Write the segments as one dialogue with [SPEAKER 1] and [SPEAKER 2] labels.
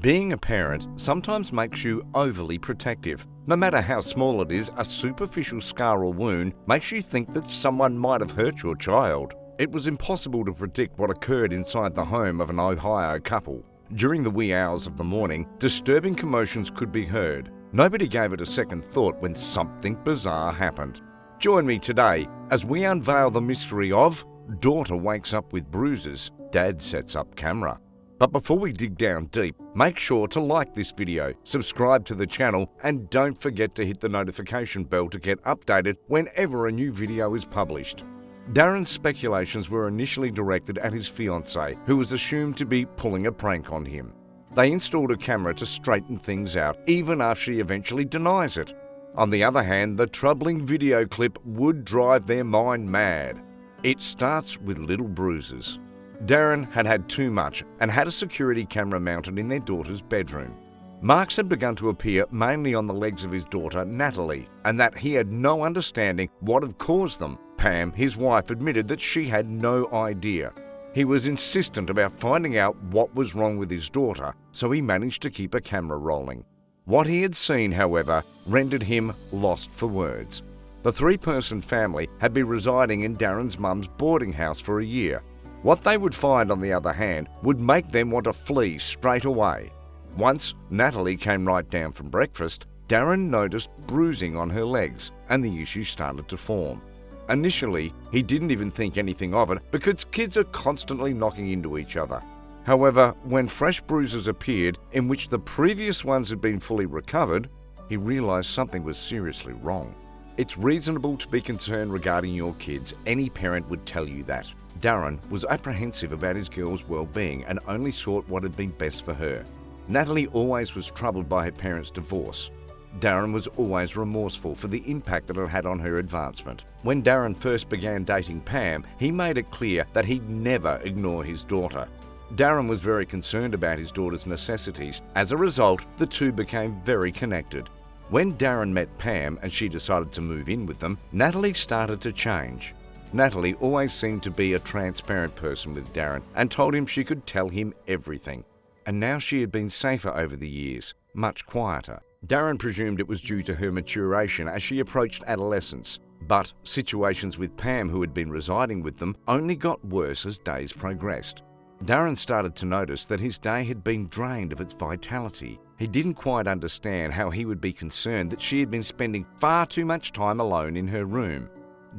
[SPEAKER 1] Being a parent sometimes makes you overly protective. No matter how small it is, a superficial scar or wound makes you think that someone might have hurt your child. It was impossible to predict what occurred inside the home of an Ohio couple. During the wee hours of the morning, disturbing commotions could be heard. Nobody gave it a second thought when something bizarre happened. Join me today as we unveil the mystery of Daughter Wakes Up with Bruises, Dad Sets Up Camera. But before we dig down deep, make sure to like this video, subscribe to the channel, and don't forget to hit the notification bell to get updated whenever a new video is published. Darren's speculations were initially directed at his fiancée, who was assumed to be pulling a prank on him. They installed a camera to straighten things out, even after she eventually denies it. On the other hand, the troubling video clip would drive their mind mad. It starts with little bruises. Darren had had too much and had a security camera mounted in their daughter's bedroom. Marks had begun to appear mainly on the legs of his daughter, Natalie, and that he had no understanding what had caused them. Pam, his wife, admitted that she had no idea. He was insistent about finding out what was wrong with his daughter, so he managed to keep a camera rolling. What he had seen, however, rendered him lost for words. The three-person family had been residing in Darren's mum's boarding house for a year. What they would find, on the other hand, would make them want to flee straight away. Once Natalie came right down from breakfast, Darren noticed bruising on her legs, and the issue started to form. Initially, he didn't even think anything of it because kids are constantly knocking into each other. However, when fresh bruises appeared in which the previous ones had been fully recovered, he realized something was seriously wrong. It's reasonable to be concerned regarding your kids. Any parent would tell you that. Darren was apprehensive about his girl's well-being and only sought what had been best for her. Natalie always was troubled by her parents' divorce. Darren was always remorseful for the impact that it had on her advancement. When Darren first began dating Pam, he made it clear that he'd never ignore his daughter. Darren was very concerned about his daughter's necessities. As a result, the two became very connected. When Darren met Pam and she decided to move in with them, Natalie started to change. Natalie always seemed to be a transparent person with Darren and told him she could tell him everything. And now she had been safer over the years, much quieter. Darren presumed it was due to her maturation as she approached adolescence. But situations with Pam, who had been residing with them, only got worse as days progressed. Darren started to notice that his day had been drained of its vitality. He didn't quite understand how he would be concerned that she had been spending far too much time alone in her room.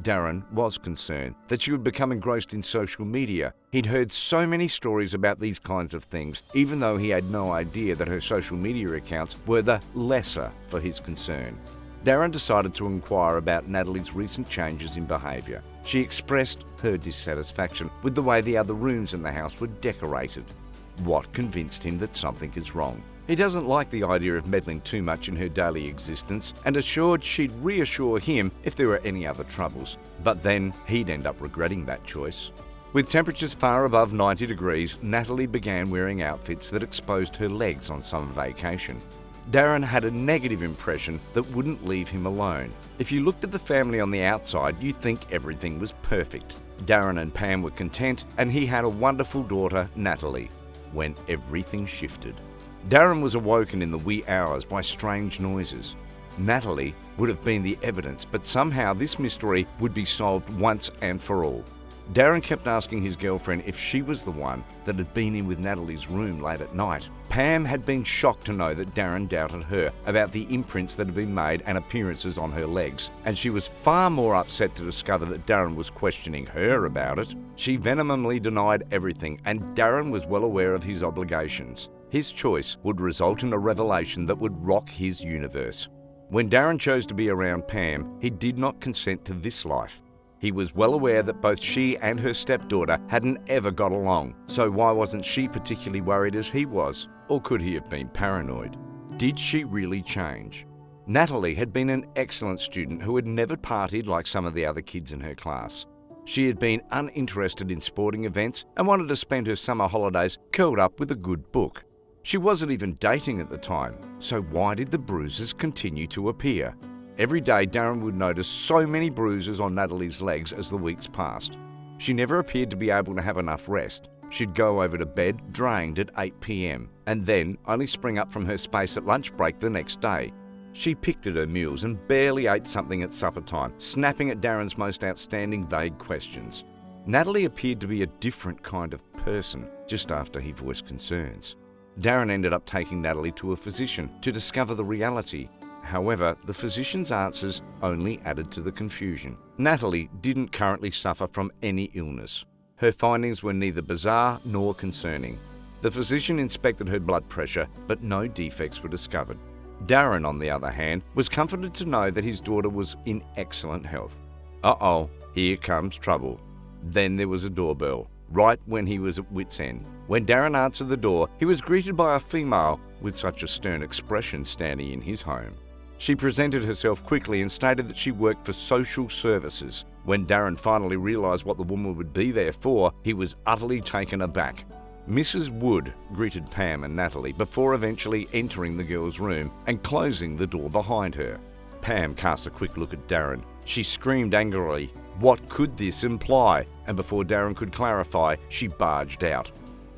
[SPEAKER 1] Darren was concerned that she would become engrossed in social media. He'd heard so many stories about these kinds of things, even though he had no idea that her social media accounts were the lesser for his concern. Darren decided to inquire about Natalie's recent changes in behaviour. She expressed her dissatisfaction with the way the other rooms in the house were decorated. What convinced him that something is wrong? He doesn't like the idea of meddling too much in her daily existence and assured she'd reassure him if there were any other troubles. But then he'd end up regretting that choice. With temperatures far above 90 degrees, Natalie began wearing outfits that exposed her legs on summer vacation. Darren had a negative impression that wouldn't leave him alone. If you looked at the family on the outside, you'd think everything was perfect. Darren and Pam were content, and he had a wonderful daughter, Natalie, when everything shifted. Darren was awoken in the wee hours by strange noises. Natalie would have been the evidence, but somehow this mystery would be solved once and for all. Darren kept asking his girlfriend if she was the one that had been in with Natalie's room late at night. Pam had been shocked to know that Darren doubted her about the imprints that had been made and appearances on her legs, and she was far more upset to discover that Darren was questioning her about it. She vehemently denied everything, and Darren was well aware of his obligations. His choice would result in a revelation that would rock his universe. When Darren chose to be around Pam, he did not consent to this life. He was well aware that both she and her stepdaughter hadn't ever got along, so why wasn't she particularly worried as he was? Or could he have been paranoid? Did she really change? Natalie had been an excellent student who had never partied like some of the other kids in her class. She had been uninterested in sporting events and wanted to spend her summer holidays curled up with a good book. She wasn't even dating at the time, so why did the bruises continue to appear? Every day Darren would notice so many bruises on Natalie's legs as the weeks passed. She never appeared to be able to have enough rest. She'd go over to bed drained at 8 p.m. and then only spring up from her space at lunch break the next day. She picked at her meals and barely ate something at supper time, snapping at Darren's most outstanding vague questions. Natalie appeared to be a different kind of person just after he voiced concerns. Darren ended up taking Natalie to a physician to discover the reality. However, the physician's answers only added to the confusion. Natalie didn't currently suffer from any illness. Her findings were neither bizarre nor concerning. The physician inspected her blood pressure, but no defects were discovered. Darren, on the other hand, was comforted to know that his daughter was in excellent health. Uh-oh, here comes trouble. Then there was a doorbell, right when he was at wit's end. When Darren answered the door, he was greeted by a female with such a stern expression standing in his home. She presented herself quickly and stated that she worked for social services. When Darren finally realised what the woman would be there for, he was utterly taken aback. Mrs. Wood greeted Pam and Natalie before eventually entering the girl's room and closing the door behind her. Pam cast a quick look at Darren. She screamed angrily, "What could this imply?" And before Darren could clarify, she barged out.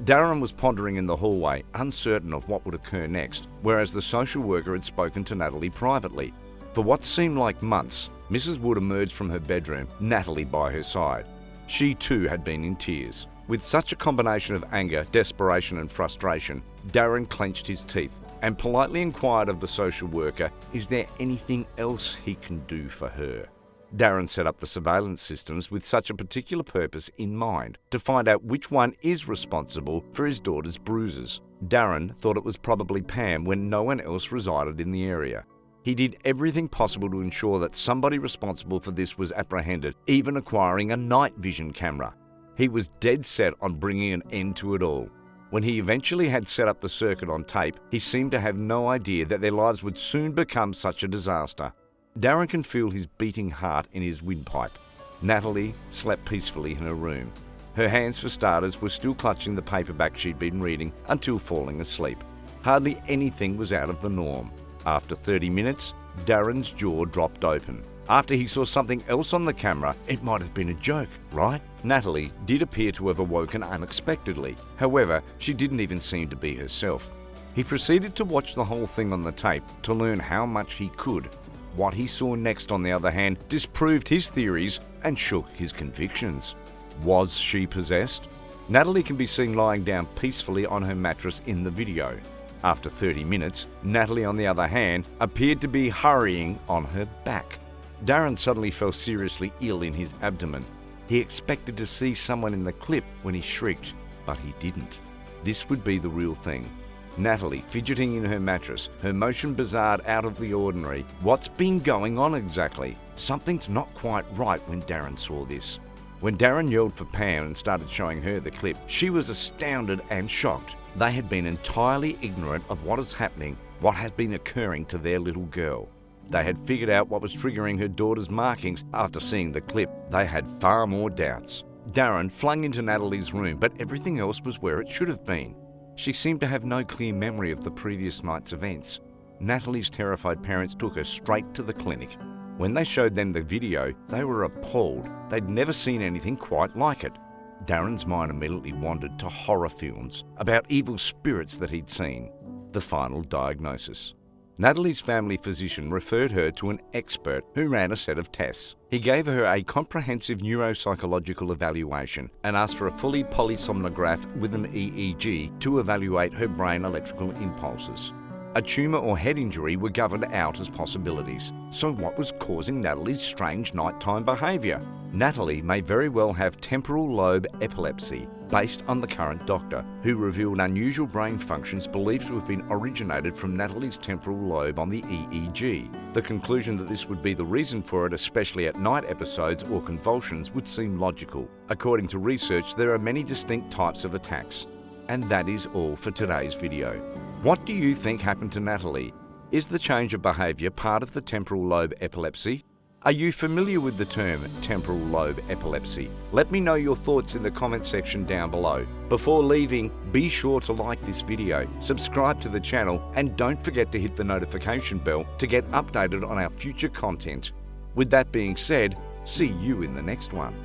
[SPEAKER 1] Darren was pondering in the hallway, uncertain of what would occur next, whereas the social worker had spoken to Natalie privately. For what seemed like months, Mrs. Wood emerged from her bedroom, Natalie by her side. She too had been in tears. With such a combination of anger, desperation and frustration, Darren clenched his teeth and politely inquired of the social worker, is there anything else he can do for her? Darren set up the surveillance systems with such a particular purpose in mind, to find out which one is responsible for his daughter's bruises. Darren thought it was probably Pam when no one else resided in the area. He did everything possible to ensure that somebody responsible for this was apprehended, even acquiring a night vision camera. He was dead set on bringing an end to it all. When he eventually had set up the circuit on tape, he seemed to have no idea that their lives would soon become such a disaster. Darren can feel his beating heart in his windpipe. Natalie slept peacefully in her room. Her hands, for starters, were still clutching the paperback she'd been reading until falling asleep. Hardly anything was out of the norm. After 30 minutes, Darren's jaw dropped open. After he saw something else on the camera, it might have been a joke, right? Natalie did appear to have awoken unexpectedly. However, she didn't even seem to be herself. He proceeded to watch the whole thing on the tape to learn how much he could. What he saw next, on the other hand, disproved his theories and shook his convictions. Was she possessed? Natalie can be seen lying down peacefully on her mattress in the video. After 30 minutes, Natalie, on the other hand, appeared to be hurrying on her back. Darren suddenly felt seriously ill in his abdomen. He expected to see someone in the clip when he shrieked, but he didn't. This would be the real thing. Natalie fidgeting in her mattress, her motion bizarre out of the ordinary. What's been going on exactly? Something's not quite right when Darren saw this. When Darren yelled for Pam and started showing her the clip, she was astounded and shocked. They had been entirely ignorant of what is happening, what had been occurring to their little girl. They had figured out what was triggering her daughter's markings after seeing the clip. They had far more doubts. Darren flung into Natalie's room, but everything else was where it should have been. She seemed to have no clear memory of the previous night's events. Natalie's terrified parents took her straight to the clinic. When they showed them the video, they were appalled. They'd never seen anything quite like it. Darren's mind immediately wandered to horror films about evil spirits that he'd seen. The final diagnosis. Natalie's family physician referred her to an expert who ran a set of tests. He gave her a comprehensive neuropsychological evaluation and asked for a fully polysomnograph with an EEG to evaluate her brain electrical impulses. A tumour or head injury were governed out as possibilities. So what was causing Natalie's strange nighttime behaviour? Natalie may very well have temporal lobe epilepsy, based on the current doctor, who revealed unusual brain functions believed to have been originated from Natalie's temporal lobe on the EEG. The conclusion that this would be the reason for it, especially at night episodes or convulsions, would seem logical. According to research, there are many distinct types of attacks. And that is all for today's video. What do you think happened to Natalie? Is the change of behaviour part of the temporal lobe epilepsy? Are you familiar with the term temporal lobe epilepsy? Let me know your thoughts in the comment section down below. Before leaving, be sure to like this video, subscribe to the channel, and don't forget to hit the notification bell to get updated on our future content. With that being said, see you in the next one.